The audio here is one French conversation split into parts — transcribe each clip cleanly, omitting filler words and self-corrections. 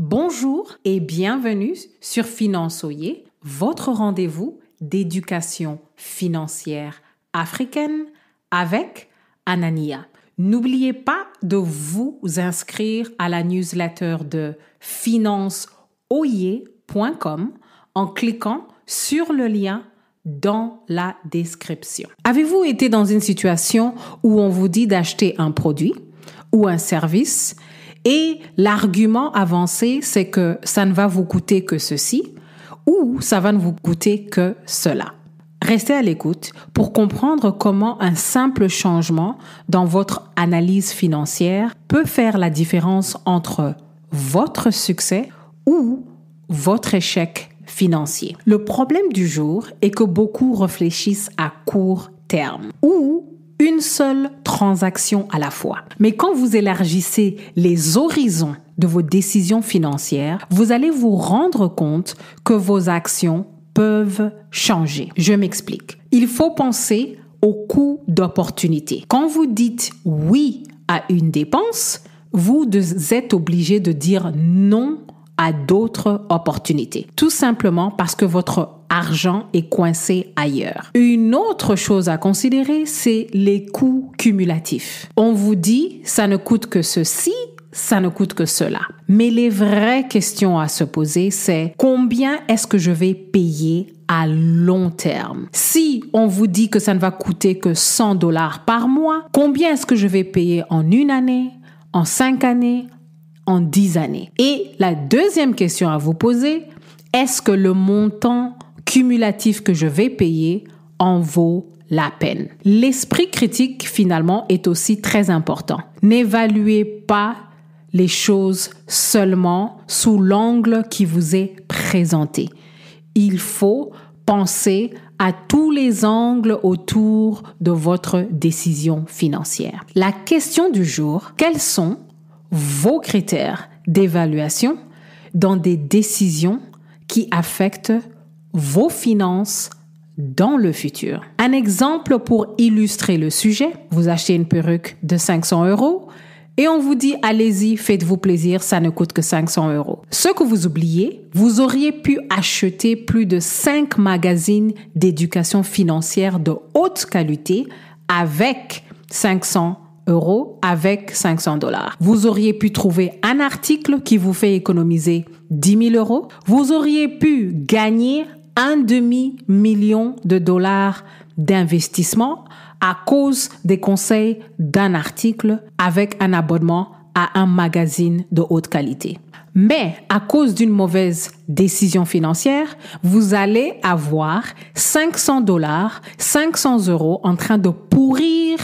Bonjour et bienvenue sur Finançoyer, votre rendez-vous d'éducation financière africaine avec Anania. N'oubliez pas de vous inscrire à la newsletter de financeoyer.com en cliquant sur le lien dans la description. Avez-vous été dans une situation où on vous dit d'acheter un produit ou un service et l'argument avancé, c'est que ça ne va vous coûter que ceci ou ça va ne vous coûter que cela? Restez à l'écoute pour comprendre comment un simple changement dans votre analyse financière peut faire la différence entre votre succès ou votre échec financier. Le problème du jour est que beaucoup réfléchissent à court terme ou une seule transaction à la fois. Mais quand vous élargissez les horizons de vos décisions financières, vous allez vous rendre compte que vos actions peuvent changer. Je m'explique. Il faut penser au coût d'opportunité. Quand vous dites oui à une dépense, vous êtes obligé de dire non à d'autres opportunités. Tout simplement parce que votre argent est coincé ailleurs. Une autre chose à considérer, c'est les coûts cumulatifs. On vous dit, ça ne coûte que ceci, ça ne coûte que cela. Mais les vraies questions à se poser, c'est combien est-ce que je vais payer à long terme? Si on vous dit que ça ne va coûter que $100 par mois, combien est-ce que je vais payer en une année, en 5 années, en 10 années? Et la deuxième question à vous poser, est-ce que le montant cumulatif que je vais payer en vaut la peine? L'esprit critique, finalement, est aussi très important. N'évaluez pas les choses seulement sous l'angle qui vous est présenté. Il faut penser à tous les angles autour de votre décision financière. La question du jour, quels sont vos critères d'évaluation dans des décisions qui affectent vos finances dans le futur? Un exemple pour illustrer le sujet, vous achetez une perruque de 500 € et on vous dit allez-y, faites-vous plaisir, ça ne coûte que 500 €. Ce que vous oubliez, vous auriez pu acheter plus de 5 magazines d'éducation financière de haute qualité avec 500 €, avec 500 $. Vous auriez pu trouver un article qui vous fait économiser 10 000 €. Vous auriez pu gagner $1,5 million d'investissement à cause des conseils d'un article avec un abonnement à un magazine de haute qualité. Mais à cause d'une mauvaise décision financière, vous allez avoir 500 $, 500 € en train de pourrir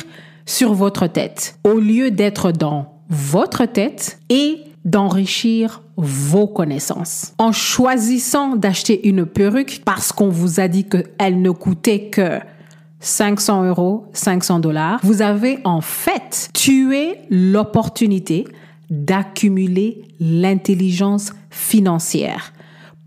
sur votre tête, au lieu d'être dans votre tête et d'enrichir vos connaissances. En choisissant d'acheter une perruque parce qu'on vous a dit qu'elle ne coûtait que 500 €, 500 $, vous avez en fait tué l'opportunité d'accumuler l'intelligence financière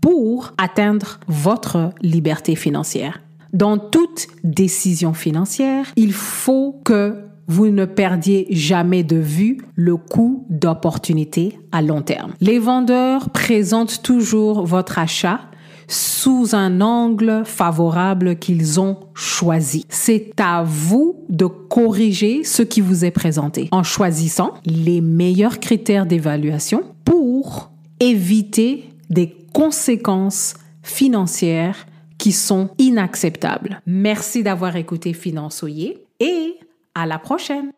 pour atteindre votre liberté financière. Dans toute décision financière, il faut que vous ne perdiez jamais de vue le coût d'opportunité à long terme. Les vendeurs présentent toujours votre achat sous un angle favorable qu'ils ont choisi. C'est à vous de corriger ce qui vous est présenté en choisissant les meilleurs critères d'évaluation pour éviter des conséquences financières qui sont inacceptables. Merci d'avoir écouté Finançoyer et à la prochaine.